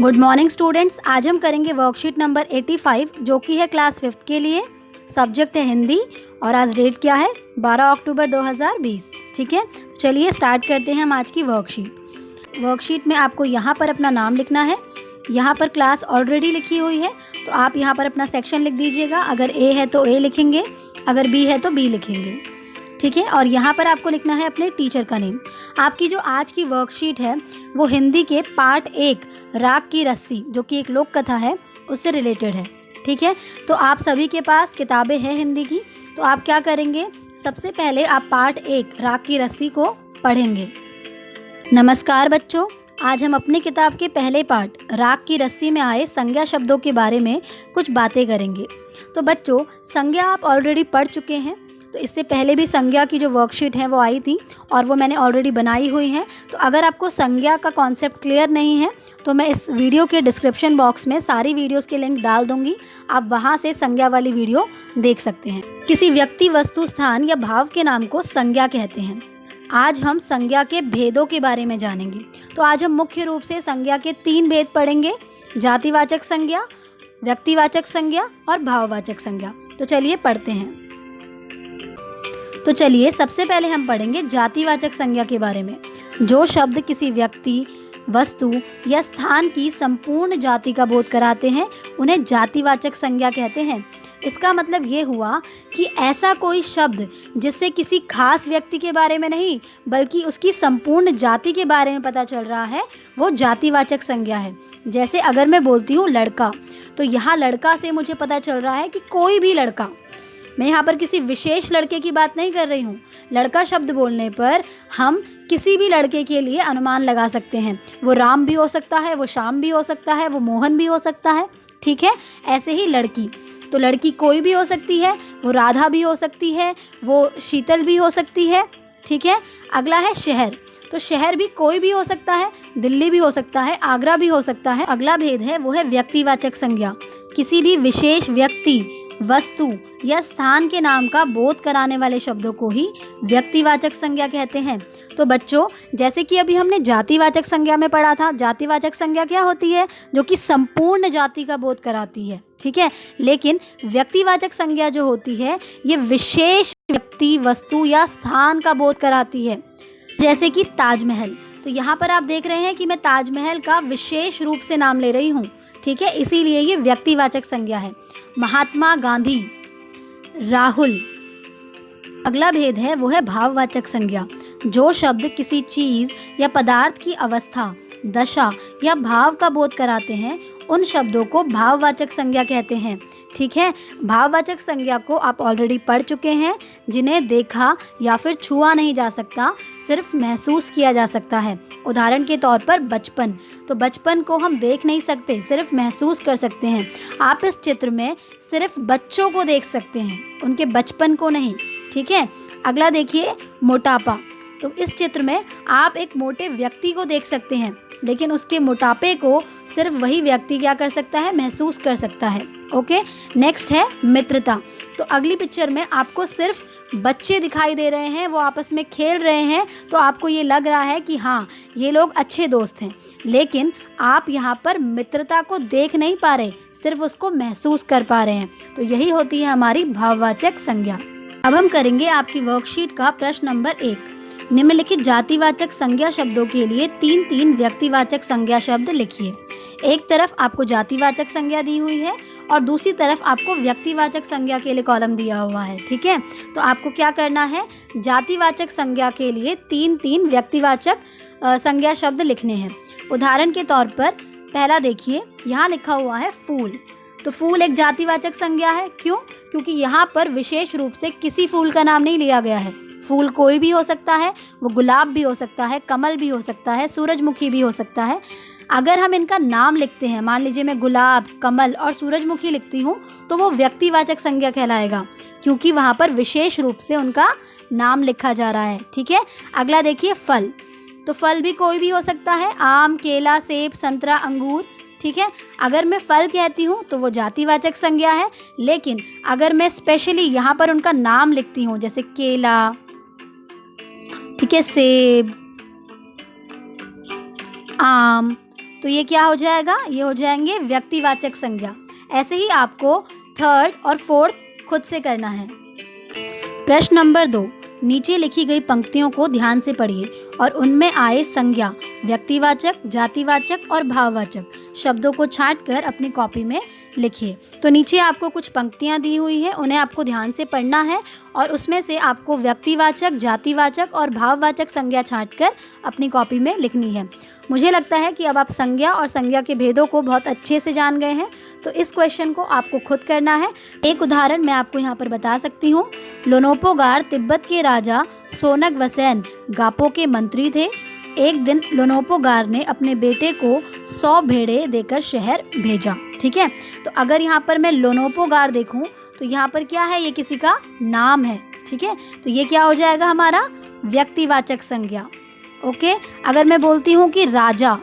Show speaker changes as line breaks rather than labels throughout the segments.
Good morning students. आज हम करेंगे वर्कशीट नंबर 85 जो कि है क्लास 5th के लिए। सब्जेक्ट है हिंदी और आज डेट क्या है 12 अक्टूबर 2020। ठीक है, चलिए स्टार्ट करते हैं हम आज की वर्कशीट में आपको यहाँ पर अपना नाम लिखना है। यहाँ पर क्लास ऑलरेडी लिखी हुई है तो आप यहाँ पर अपना सेक्शन लिख दीजिएगा। अगर ए है तो ए लिखेंगे, अगर बी है तो बी लिखेंगे। ठीक है, और यहाँ पर आपको लिखना है अपने टीचर का नेम। आपकी जो आज की वर्कशीट है वो हिंदी के पार्ट 1 राग की रस्सी जो कि एक लोक कथा है उससे रिलेटेड है। ठीक है, तो आप सभी के पास किताबें हैं हिंदी की, तो आप क्या करेंगे, सबसे पहले आप पार्ट 1 राग की रस्सी को पढ़ेंगे। नमस्कार बच्चों, आज हम अपनी किताब के पहले पार्ट राग की रस्सी में आए संज्ञा शब्दों के बारे में कुछ बातें करेंगे। तो बच्चों, संज्ञा आप ऑलरेडी पढ़ चुके हैं, तो इससे पहले भी संज्ञा की जो वर्कशीट है वो आई थी और वो मैंने ऑलरेडी बनाई हुई है। तो अगर आपको संज्ञा का कॉन्सेप्ट क्लियर नहीं है तो मैं इस वीडियो के डिस्क्रिप्शन बॉक्स में सारी वीडियोस के लिंक डाल दूंगी, आप वहां से संज्ञा वाली वीडियो देख सकते हैं। किसी व्यक्ति, वस्तु, स्थान या भाव के नाम को संज्ञा कहते हैं। आज हम संज्ञा के भेदों के बारे में जानेंगे। तो आज हम मुख्य रूप से संज्ञा के 3 भेद पढ़ेंगे: जातिवाचक संज्ञा, व्यक्तिवाचक संज्ञा और भाववाचक संज्ञा। तो चलिए पढ़ते हैं। तो चलिए सबसे पहले हम पढ़ेंगे जातिवाचक संज्ञा के बारे में। जो शब्द किसी व्यक्ति, वस्तु या स्थान की संपूर्ण जाति का बोध कराते हैं उन्हें जातिवाचक संज्ञा कहते हैं। इसका मतलब ये हुआ कि ऐसा कोई शब्द जिससे किसी खास व्यक्ति के बारे में नहीं बल्कि उसकी संपूर्ण जाति के बारे में पता चल रहा है वो जातिवाचक संज्ञा है। जैसे अगर मैं बोलती हूँ लड़का, तो यहाँ लड़का से मुझे पता चल रहा है कि कोई भी लड़का, मैं यहाँ पर किसी विशेष लड़के की बात नहीं कर रही हूँ। लड़का शब्द बोलने पर हम किसी भी लड़के के लिए अनुमान लगा सकते हैं। वो राम भी हो सकता है, वो श्याम भी हो सकता है, वो मोहन भी हो सकता है। ठीक है, ऐसे ही लड़की, तो लड़की कोई भी हो सकती है, वो राधा भी हो सकती है, वो शीतल भी हो सकती है। ठीक है, अगला है शहर, तो शहर भी कोई भी हो सकता है, दिल्ली भी हो सकता है, आगरा भी हो सकता है। अगला भेद है वो है व्यक्तिवाचक संज्ञा। किसी भी विशेष व्यक्ति, वस्तु या स्थान के नाम का बोध कराने वाले शब्दों को ही व्यक्तिवाचक संज्ञा कहते हैं। तो बच्चों, जैसे कि अभी हमने जातिवाचक संज्ञा में पढ़ा था, जातिवाचक संज्ञा क्या होती है, जो कि संपूर्ण जाति का बोध कराती है। ठीक है, लेकिन व्यक्तिवाचक संज्ञा जो होती है ये विशेष व्यक्ति, वस्तु या स्थान का बोध कराती है। जैसे कि ताजमहल, तो यहाँ पर आप देख रहे हैं कि मैं ताजमहल का विशेष रूप से नाम ले रही हूँ। ठीक है, इसीलिए ये व्यक्तिवाचक संज्ञा है। महात्मा गांधी, राहुल। अगला भेद है वो है भाववाचक संज्ञा। जो शब्द किसी चीज या पदार्थ की अवस्था, दशा या भाव का बोध कराते हैं उन शब्दों को भाववाचक संज्ञा कहते हैं। ठीक है, भाववाचक संज्ञा को आप ऑलरेडी पढ़ चुके हैं, जिन्हें देखा या फिर छुआ नहीं जा सकता, सिर्फ महसूस किया जा सकता है। उदाहरण के तौर पर बचपन, तो बचपन को हम देख नहीं सकते, सिर्फ महसूस कर सकते हैं। आप इस चित्र में सिर्फ बच्चों को देख सकते हैं, उनके बचपन को नहीं। ठीक है, अगला देखिए मोटापा, तो इस चित्र में आप एक मोटे व्यक्ति को देख सकते हैं लेकिन उसके मोटापे को सिर्फ वही व्यक्ति क्या कर सकता है, महसूस कर सकता है। ओके, नेक्स्ट है मित्रता। तो अगली पिक्चर में आपको सिर्फ बच्चे दिखाई दे रहे हैं, वो आपस में खेल रहे हैं, तो आपको ये लग रहा है कि हाँ ये लोग अच्छे दोस्त हैं, लेकिन आप यहाँ पर मित्रता को देख नहीं पा रहे, सिर्फ उसको महसूस कर पा रहे हैं। तो यही होती है हमारी भाववाचक संज्ञा। अब हम करेंगे आपकी वर्कशीट का प्रश्न नंबर 1। निम्नलिखित जातिवाचक संज्ञा शब्दों के लिए 3 व्यक्तिवाचक संज्ञा शब्द लिखिए। एक तरफ आपको जातिवाचक संज्ञा दी हुई है और दूसरी तरफ आपको व्यक्तिवाचक संज्ञा के लिए कॉलम दिया हुआ है। ठीक है, तो आपको क्या करना है, जातिवाचक संज्ञा के लिए 3 व्यक्तिवाचक संज्ञा शब्द लिखने हैं। उदाहरण के तौर पर पहला देखिए, यहाँ लिखा हुआ है फूल। तो फूल एक जातिवाचक संज्ञा है। क्यों? क्योंकि यहाँ पर विशेष रूप से किसी फूल का नाम नहीं लिया गया है। फूल कोई भी हो सकता है, वो गुलाब भी हो सकता है, कमल भी हो सकता है, सूरजमुखी भी हो सकता है। अगर हम इनका नाम लिखते हैं, मान लीजिए मैं गुलाब, कमल और सूरजमुखी लिखती हूँ, तो वो व्यक्तिवाचक संज्ञा कहलाएगा क्योंकि वहाँ पर विशेष रूप से उनका नाम लिखा जा रहा है। ठीक है, अगला देखिए फल। तो फल भी कोई भी हो सकता है, आम, केला, सेब, संतरा, अंगूर। ठीक है, अगर मैं फल कहती हूँ तो वो जातिवाचक संज्ञा है, लेकिन अगर मैं स्पेशली यहाँ पर उनका नाम लिखती हूँ, जैसे केला, ठीक है, सेब, आम, तो ये क्या हो जाएगा, ये हो जाएंगे व्यक्तिवाचक संज्ञा। ऐसे ही आपको थर्ड और फोर्थ खुद से करना है। प्रश्न नंबर 2, नीचे लिखी गई पंक्तियों को ध्यान से पढ़िए और उनमें आए संज्ञा, व्यक्तिवाचक, जातिवाचक और भाववाचक शब्दों को छांटकर अपनी कॉपी में लिखिए। तो नीचे आपको कुछ पंक्तियां दी हुई हैं, उन्हें आपको ध्यान से पढ़ना है और उसमें से आपको व्यक्तिवाचक, जातिवाचक और भाववाचक संज्ञा छांटकर अपनी कॉपी में लिखनी है। मुझे लगता है कि अब आप संज्ञा और संज्ञा के भेदों को बहुत अच्छे से जान गए हैं, तो इस क्वेश्चन को आपको खुद करना है। एक उदाहरण मैं आपको यहाँ पर बता सकती हूँ। लोनोपोगार तिब्बत के राजा सोनग वसैन गापो के मंत्री थे। एक दिन लोनोपोगार ने अपने बेटे को 100 भेड़े देकर शहर भेजा। ठीक है, तो अगर यहाँ पर मैं लोनोपोगार देखूँ तो यहाँ पर क्या है, ये किसी का नाम है। ठीक है, तो ये क्या हो जाएगा हमारा व्यक्तिवाचक संज्ञा। ओके, अगर मैं बोलती हूँ कि राजा,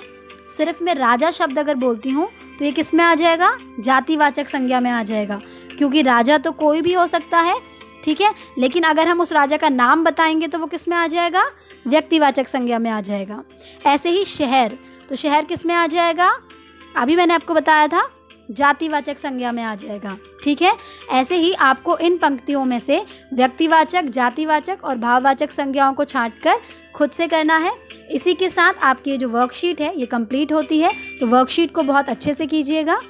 सिर्फ मैं राजा शब्द अगर बोलती हूँ तो ये किस में आ जाएगा, जातिवाचक संज्ञा में आ जाएगा, क्योंकि राजा तो कोई भी हो सकता है। ठीक है, लेकिन अगर हम उस राजा का नाम बताएंगे तो वो किस में आ जाएगा, व्यक्तिवाचक संज्ञा में आ जाएगा। ऐसे ही शहर, तो शहर किस में आ जाएगा, अभी मैंने आपको बताया था, जातिवाचक संज्ञा में आ जाएगा। ठीक है, ऐसे ही आपको इन पंक्तियों में से व्यक्तिवाचक, जातिवाचक और भाववाचक संज्ञाओं को छांटकर खुद से करना है। इसी के साथ आपकी जो वर्कशीट है ये कंप्लीट होती है, तो वर्कशीट को बहुत अच्छे से कीजिएगा।